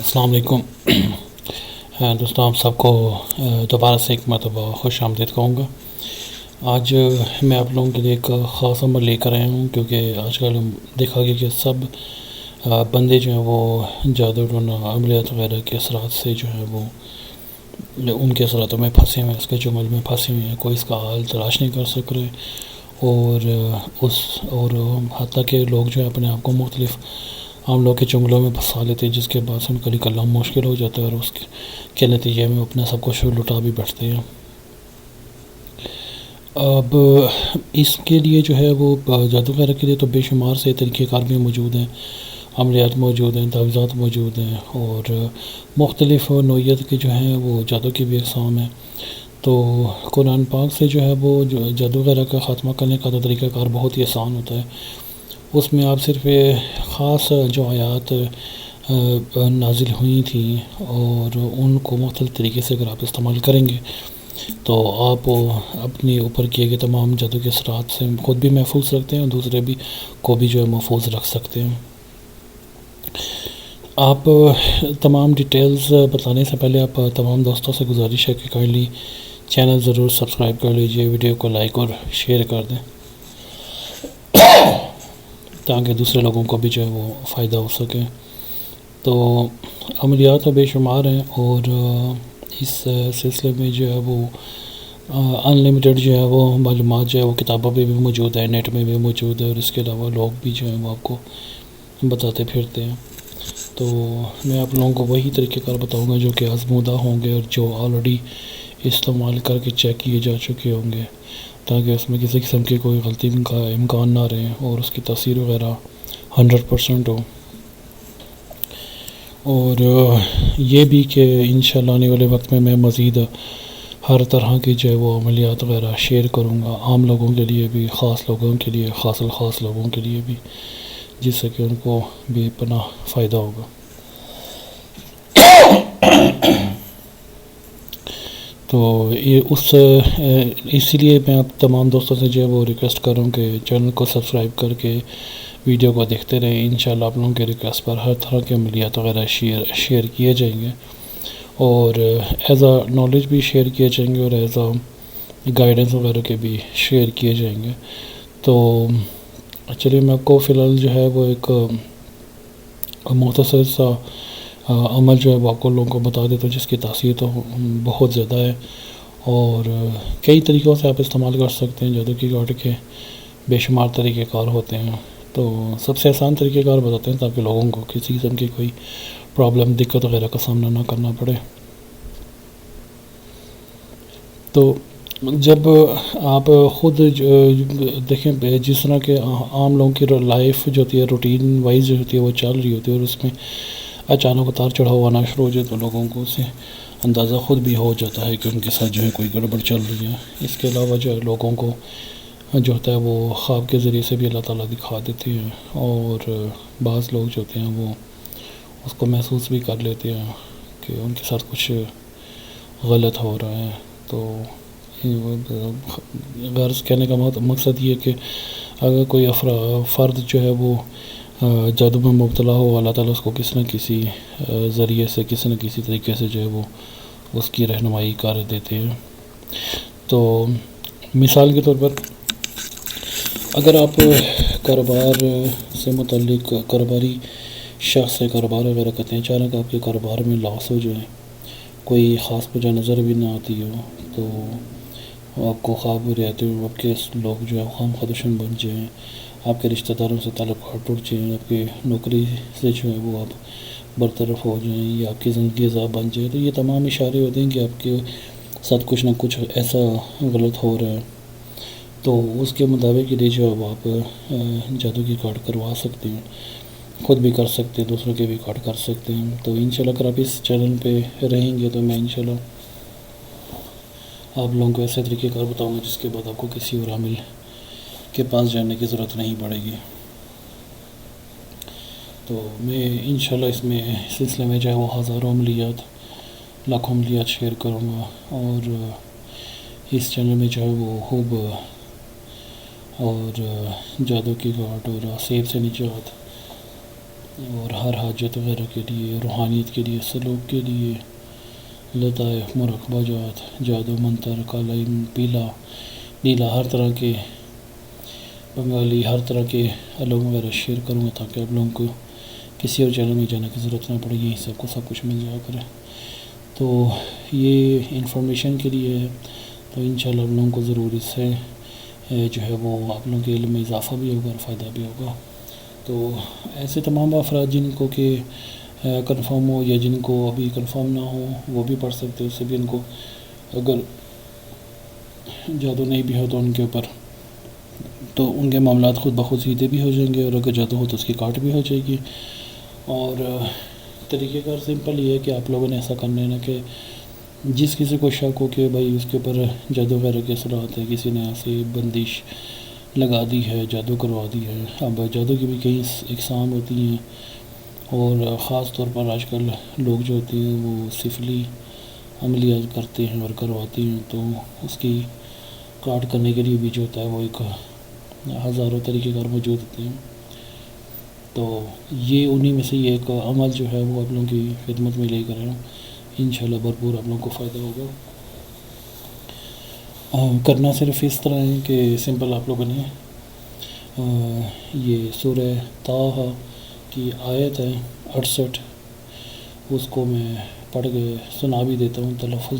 السلام علیکم دوستوں، آپ سب کو دوبارہ سے ایک مرتبہ خوش آمدید کہوں گا۔ آج میں آپ لوگوں کے لیے ایک خاص عمل لے کر آیا ہوں، کیونکہ آج کل دیکھا گیا کہ سب بندے جو ہیں وہ جادو ٹونا عملیات وغیرہ کے اثرات سے جو ہیں وہ ان کے اثراتوں میں پھنسے ہوئے ہیں، اس کے جمل میں پھنسے ہوئے ہیں، کوئی اس کا حال تلاش نہیں کر سک رہے، اور حتیٰ کہ لوگ جو ہے اپنے آپ کو مختلف عملوں کے جملوں میں پھنسا لیتے ہیں، جس کے بعد سے ان کا نکلنا مشکل ہو جاتا ہے، اور اس کے نتیجے میں اپنا سب کچھ لٹا بھی بیٹھتے ہیں۔ اب اس کے لیے جو ہے وہ جادو وغیرہ کے لیے تو بے شمار سے طریقہ کار بھی موجود ہیں، عملیات موجود ہیں، تعویذات موجود ہیں، اور مختلف نوعیت کے جو ہیں وہ جادو کی بھی اقسام ہیں۔ تو قرآن پاک سے جو ہے وہ جادو وغیرہ کا خاتمہ کرنے کا تو طریقہ کار بہت ہی آسان ہوتا ہے۔ اس میں آپ صرف خاص جو آیات نازل ہوئی تھیں اور ان کو مختلف طریقے سے اگر آپ استعمال کریں گے تو آپ اپنے اوپر کیے گئے تمام جادو کے اثرات سے خود بھی محفوظ رکھتے ہیں اور دوسرے بھی کو بھی جو ہے محفوظ رکھ سکتے ہیں۔ آپ تمام ڈیٹیلز بتانے سے پہلے آپ تمام دوستوں سے گزارش ہے کہ کائنڈلی چینل ضرور سبسکرائب کر لیجئے، ویڈیو کو لائک اور شیئر کر دیں تاکہ دوسرے لوگوں کو بھی جو ہے وہ فائدہ ہو سکے۔ تو عملیات تو بے شمار ہیں، اور اس سلسلے میں جو ہے وہ ان لمیٹڈ جو ہے وہ معلومات جو ہے وہ کتابوں پہ بھی موجود ہے، نیٹ میں بھی موجود ہے، اور اس کے علاوہ لوگ بھی جو ہیں وہ آپ کو بتاتے پھرتے ہیں۔ تو میں آپ لوگوں کو وہی طریقہ کار بتاؤں گا جو کہ آزمودہ ہوں گے اور جو آلریڈی استعمال کر کے چیک کیے جا چکے ہوں گے، تاکہ اس میں کسی قسم کی کوئی غلطی کا امکان نہ رہے اور اس کی تاثیر وغیرہ 100% ہو۔ اور یہ بھی کہ انشاءاللہ آنے والے وقت میں مزید ہر طرح کی جو ہے وہ عملیات وغیرہ شیئر کروں گا، عام لوگوں کے لیے بھی، خاص لوگوں کے لیے، خاص الخاص لوگوں کے لیے بھی، جس سے کہ ان کو بے پناہ فائدہ ہوگا۔ تو اسی لیے میں آپ تمام دوستوں سے جو ہے وہ ریکویسٹ کروں کہ چینل کو سبسکرائب کر کے ویڈیو کو دیکھتے رہیں۔ انشاءاللہ آپ لوگوں کے ریکویسٹ پر ہر طرح کے عملیات وغیرہ شیئر کیے جائیں گے، اور ایز اے نالج بھی شیئر کیے جائیں گے، اور ایز اے گائیڈنس وغیرہ کے بھی شیئر کیے جائیں گے۔ تو چلیے میں آپ کو فی الحال جو ہے وہ ایک مختصر سا عمل جو ہے وہ آپ کو لوگوں کو بتا دیتا ہوں، جس کی تاثیر تو بہت زیادہ ہے، اور کئی طریقوں سے آپ استعمال کر سکتے ہیں۔ جادو کی کارڈ کے بے شمار طریقہ کار ہوتے ہیں، تو سب سے آسان طریقہ کار بتاتے ہیں تاکہ لوگوں کو کسی قسم کی کوئی پرابلم، دقت وغیرہ کا سامنا نہ کرنا پڑے۔ تو جب آپ خود دیکھیں، جس طرح کہ عام لوگوں کی لائف جو ہوتی ہے روٹین وائز جو ہوتی ہے وہ چل رہی ہوتی ہے، اور اس میں اچانک اتار چڑھاؤ آنا شروع ہو جائے تو لوگوں کو اسے اندازہ خود بھی ہو جاتا ہے کہ ان کے ساتھ جو ہے کوئی گڑبڑ چل رہی ہے۔ اس کے علاوہ جو ہے لوگوں کو جو ہوتا ہے وہ خواب کے ذریعے سے بھی اللہ تعالیٰ دکھا دیتے ہیں، اور بعض لوگ جو ہوتے ہیں وہ اس کو محسوس بھی کر لیتے ہیں کہ ان کے ساتھ کچھ غلط ہو رہا ہے۔ تو غرض کہنے کا مقصد یہ کہ اگر کوئی فرد جو ہے وہ جادو میں مبتلا ہو، اللہ تعالیٰ اس کو کسی نہ کسی ذریعے سے، کسی نہ کسی طریقے سے جو ہے وہ اس کی رہنمائی کر دیتے ہیں۔ تو مثال کے طور پر اگر آپ کاروبار سے متعلق کاروباری شخص سے کاروبار وغیرہ کرتے ہیں، اچانک آپ کے کاروبار میں لاس ہو جائے، کوئی خاص وجہ نظر بھی نہ آتی ہو، تو آپ کو خواب رہتے ہو آپ کے لوگ جو ہے خام خدشن بن جائیں، آپ کے رشتہ داروں سے تعلقات ٹوٹ جائیں، آپ کی نوکری سے جو ہے وہ آپ برطرف ہو جائیں، یا آپ کی زندگی عذاب بن جائے، تو یہ تمام اشارے ہوتے ہیں کہ آپ کے ساتھ کچھ نہ کچھ ایسا غلط ہو رہا ہے۔ تو اس کے مطابق کے لیے جو ہے وہ آپ جادو کی کارڈ کروا سکتے ہیں، خود بھی کر سکتے ہیں، دوسروں کے بھی کارڈ کر سکتے ہیں۔ تو انشاءاللہ اگر آپ اس چینل پہ رہیں گے تو میں انشاءاللہ آپ لوگوں کو ایسے طریقے کار بتاؤں گا جس کے بعد آپ کو کسی اور عامل کے پاس جانے کی ضرورت نہیں پڑے گی۔ تو میں انشاءاللہ اس سلسلے میں جو ہے وہ ہزاروں عملیات، لاکھوں عملیات شیئر کروں گا، اور اس چینل میں جو ہے وہ خوب اور جادو کی کارڈ اور سیب سے نجات اور ہر حاجت وغیرہ کے لیے، روحانیت کے لیے، سلوک کے لیے، لطائف، مراقبہ جات، جادو منتر، کالا پیلا نیلا، ہر طرح کے بنگالی، ہر طرح کے علوم وغیرہ شیئر کروں گا تاکہ آپ لوگوں کو کسی اور چینل میں جانے کی ضرورت نہ پڑے، یہیں سب کچھ مل جایا کرے۔ تو یہ انفارمیشن کے لیے ہے، تو انشاءاللہ آپ لوگوں کو ضرور اس سے جو ہے وہ آپ لوگوں کے علم میں اضافہ بھی ہوگا اور فائدہ بھی ہوگا۔ تو ایسے تمام افراد جن کو کہ کنفرم ہو یا جن کو ابھی کنفرم نہ ہو وہ بھی پڑھ سکتے ہیں، اس سے بھی ان کو اگر جادو نہیں بھی ہو تو ان کے اوپر تو ان کے معاملات خود بخود سیدھے بھی ہو جائیں گے، اور اگر جادو ہو تو اس کی کاٹ بھی ہو جائے گی۔ اور طریقہ کار سمپل یہ ہے کہ آپ لوگوں نے ایسا کرنا ہے نا کہ جس کسی کو شک ہو کہ بھائی اس کے اوپر جادو وغیرہ کے اثرات ہیں، کسی نے ایسی بندش لگا دی ہے، جادو کروا دی ہے۔ اب جادو کی بھی کئی اقسام ہوتی ہیں، اور خاص طور پر آج کل لوگ جو ہوتے ہیں وہ سفلی عملیات کرتے ہیں اور کرواتے ہیں، تو اس کی کاٹ کرنے کے لیے بھی جو ہوتا ہے وہ ایک ہزاروں طریقہ کار موجود ہوتے ہیں۔ تو یہ انہی میں سے یہ ایک عمل جو ہے وہ آپ لوگوں کی خدمت میں لے کر آیا ہوں، انشاءاللہ بھرپور آپ لوگوں کو فائدہ ہوگا۔ کرنا صرف اس طرح ہے کہ سمپل آپ لوگوں نے یہ سورہ طٰہٰ کی آیت ہے 68، اس کو میں پڑھ کے سنا بھی دیتا ہوں،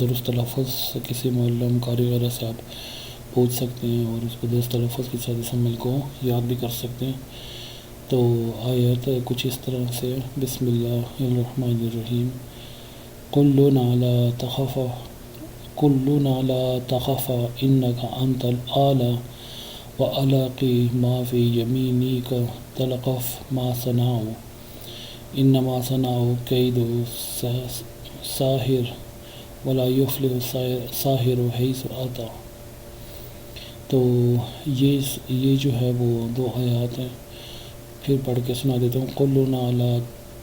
درست تلفظ کسی معلم قاری وغیرہ سے آپ پوچھ سکتے ہیں، اور اس کو درست تلفظ کے ساتھ اس عمل کو یاد بھی کر سکتے ہیں۔ تو آیت کچھ اس طرح سے، بسم اللہ الرحمن الرحیم، کلنا لا تخف کلنا لا تخف انک انت الاعلی والقی ما فی یمینک تلقف ما صنعوا انما صنعوا کید ساحر ولا یفلح الساحر حیث اتی۔ تو یہ جو ہے وہ دو آیات ہیں، پھر پڑھ کے سنا دیتا ہوں۔ کلنا لا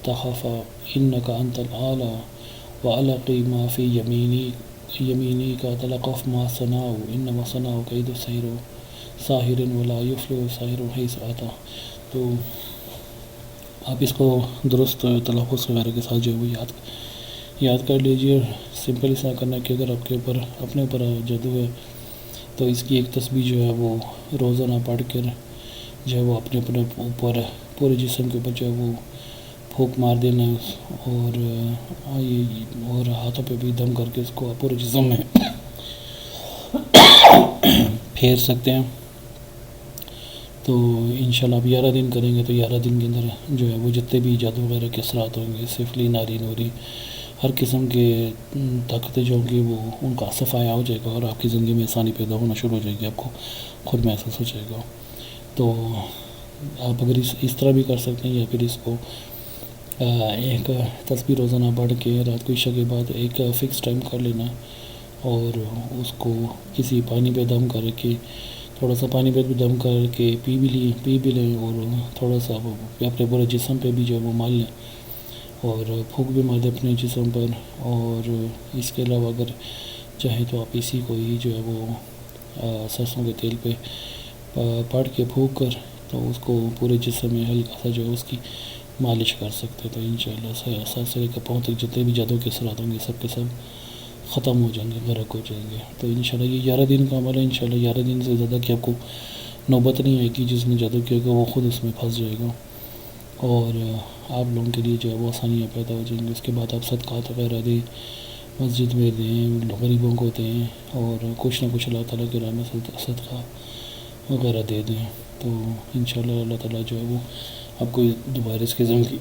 تخف انک انت الاعلی والقی ما فی یمینک تلقف ما صنعوا انما صنعوا کید ساحر ولا یفلح الساحر حیث اتی۔ تو آپ اس کو درست تلفظ وغیرہ کے ساتھ جو ہے وہ یاد کر لیجیے۔ سمپل اس طرح کرنا ہے کہ اگر آپ کے اوپر اپنے اوپر جادو ہے تو اس کی ایک تسبیح جو ہے وہ روزانہ پڑھ کر جو ہے وہ اپنے اوپر پورے جسم کے اوپر جو ہے وہ پھونک مار دینا ہے، اور ہاتھوں پہ بھی دم کر کے اس کو پورے جسم میں پھیر سکتے ہیں۔ تو انشاءاللہ آپ 11 دن کریں گے تو 11 دن کے اندر جو ہے وہ جتنے بھی جادو وغیرہ کے اثرات ہوں گے، سفلی، ناری نوری، ہر قسم کے طاقتیں جو ہوں گی وہ ان کا صفایا ہو جائے گا، اور آپ کی زندگی میں آسانی پیدا ہونا شروع ہو جائے گی، آپ کو خود محسوس ہو جائے گا۔ تو آپ اگر اس طرح بھی کر سکتے ہیں، یا پھر اس کو ایک تسبیح روزانہ پڑھ کے رات کو عشاء کے بعد ایک فکس ٹائم کر لینا، اور اس کو کسی پانی پہ دم کر کے، تھوڑا سا پانی پہ بھی دم کر کے پی بھی لیں، اور تھوڑا سا اپنے پورے جسم پہ بھی جو ہے وہ مال لیں، اور پھونک بھی مار دیں اپنے جسم پر۔ اور اس کے علاوہ اگر چاہے تو آپ اسی کو ہی جو ہے وہ سرسوں کے تیل پہ پڑھ کے پھونک کر تو اس کو پورے جسم میں ہلکا سا جو ہے اس کی مالش کر سکتے ہیں۔ تو انشاءاللہ سر سے لے کر پاؤں تک جتنے بھی جادو کے اثرات ہوں گے سب کے سب ختم ہو جائیں گے، غرق ہو جائیں گے۔ تو انشاءاللہ یہ 11 دن کا عمل ہے، انشاءاللہ 11 دن سے زیادہ کہ آپ کو نوبت نہیں آئے گی، جس نے جادو کیا گا وہ خود اس میں پھنس جائے گا، اور آپ لوگوں کے لیے جو ہے وہ آسانیاں پیدا ہو جائیں گی۔ اس کے بعد آپ صدقات وغیرہ دیں، مسجد میں دیں، غریبوں کو دیں، اور کچھ نہ کچھ اللہ تعالیٰ کے راہ میں صدقہ وغیرہ دے دیں، تو انشاءاللہ اللہ تعالیٰ جو ہے وہ آپ کو دوبارہ اس قسم کی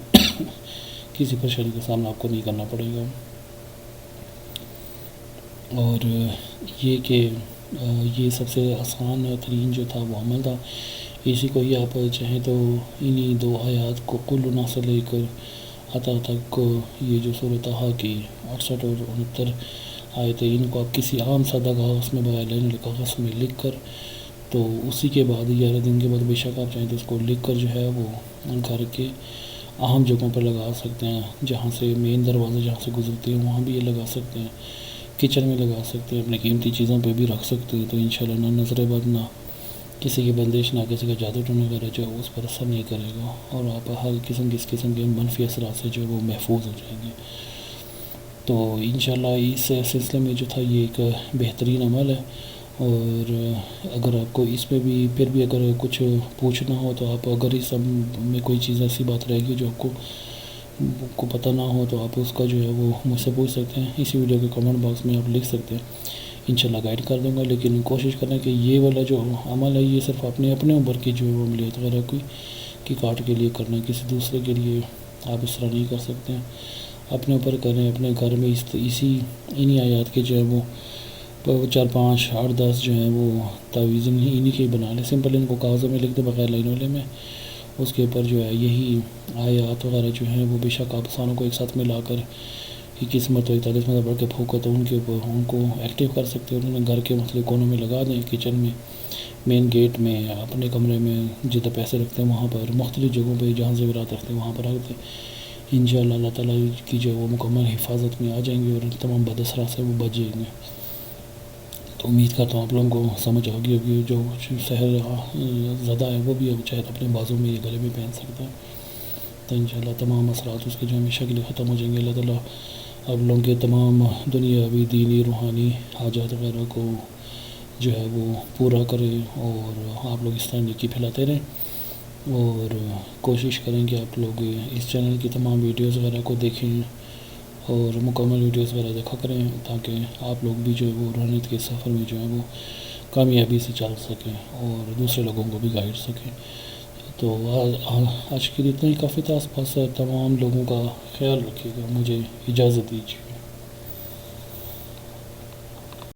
کسی پریشانی کا سامنا آپ کو نہیں کرنا پڑے گا۔ اور یہ کہ یہ سب سے آسان ترین جو تھا وہ عمل تھا، اسی کو ہی آپ چاہیں تو انہی 2 آیات کو کلنا سے لے کر عطا تک، یہ جو سورۃ طٰہٰ کی 68 اور 69 آیتیں، ان کو آپ کسی عام سادہ کاغذ میں لائن کاغذ میں لکھ کر، تو اسی کے بعد 11 دن کے بعد بے شک آپ چاہیں تو اس کو لکھ کر جو ہے وہ گھر کے اہم جگہوں پر لگا سکتے ہیں، جہاں سے مین دروازے جہاں سے گزرتے ہیں وہاں بھی یہ لگا سکتے ہیں، کچن میں لگا سکتے ہیں، اپنے قیمتی چیزوں پہ بھی رکھ سکتے ہیں، تو انشاءاللہ نہ نظر بد، نہ کسی کی بندش نہ کسی کا جادو ٹونا وغیرہ جو ہے اس پر اثر نہیں کرے گا، اور آپ ہر قسم کے منفی اثرات سے جو ہے وہ محفوظ ہو جائیں گے۔ تو انشاءاللہ اس سلسلے میں جو تھا یہ ایک بہترین عمل ہے، اور اگر آپ کو اس میں بھی پھر بھی اگر کچھ پوچھنا ہو تو آپ، اگر اس میں کوئی چیز ایسی بات رہے گی جو آپ کو پتہ نہ ہو تو آپ اس کا جو ہے وہ مجھ سے پوچھ سکتے ہیں، اسی ویڈیو کے کمنٹ باکس میں آپ لکھ سکتے ہیں، انشاءاللہ گائیڈ کر دوں گا۔ لیکن کوشش کریں کہ یہ والا جو عمل ہے یہ صرف اپنے اوپر کی جو ہے وہ عملیات وغیرہ کی کاٹ کے لیے کرنا ہے، کسی دوسرے کے لیے آپ اس طرح نہیں کر سکتے ہیں، اپنے اوپر کریں، اپنے گھر میں انہی آیات کے جو ہے وہ 4 5 8 10 جو ہیں وہ تعویذ انہی کے بنا لیں، سمپل ان کو کاغذوں میں لکھ دیں بغیر لائن والے میں، اس کے اوپر جو ہے یہی آیات وغیرہ جو ہیں وہ بے شک آپ سانوں کو ایک ساتھ ملا کر 21 مرتبہ 41 مرتبہ پڑھ کے پھونکو تو ان کو ایکٹیو کر سکتے ہیں، انہیں گھر کے مختلف کونوں میں لگا دیں، کچن میں، مین گیٹ میں، اپنے کمرے میں جتنے پیسے رکھتے ہیں وہاں پر، مختلف جگہوں پہ جہاں زیورات رکھتے ہیں وہاں پر رکھ دیں، انشاءاللہ اللہ تعالیٰ کی جو ہے وہ مکمل حفاظت میں آ جائیں گے اور تمام بد اثرات سے وہ بچ جائیں گے۔ تو امید کرتا ہوں آپ لوگوں کو سمجھ آ گئی ہوگی، جو سحر زدہ ہے وہ بھی اب چاہے اپنے بازوں میں یا گلے میں پہن سکتا ہے، تو انشاءاللہ تمام اثرات اس کے جو ہمیشہ کے لیے ختم ہو جائیں گے۔ اللہ تعالیٰ آپ لوگوں کے تمام دنیاوی، دینی، روحانی حاجات وغیرہ کو جو ہے وہ پورا کرے، اور آپ لوگ اس طرح نیکی پھیلاتے رہیں، اور کوشش کریں کہ آپ لوگ اس چینل کی تمام ویڈیوز وغیرہ کو دیکھیں اور مکمل ویڈیوز وغیرہ دیکھا کریں، تاکہ آپ لوگ بھی جو ہے وہ روحانیت کے سفر میں جو ہے وہ کامیابی سے چل سکیں اور دوسرے لوگوں کو بھی گائیڈ سکیں۔ تو آج کے لیے اتنا ہی کافی تھا، آس پاس تمام لوگوں کا خیال رکھیے گا، مجھے اجازت دیجیے۔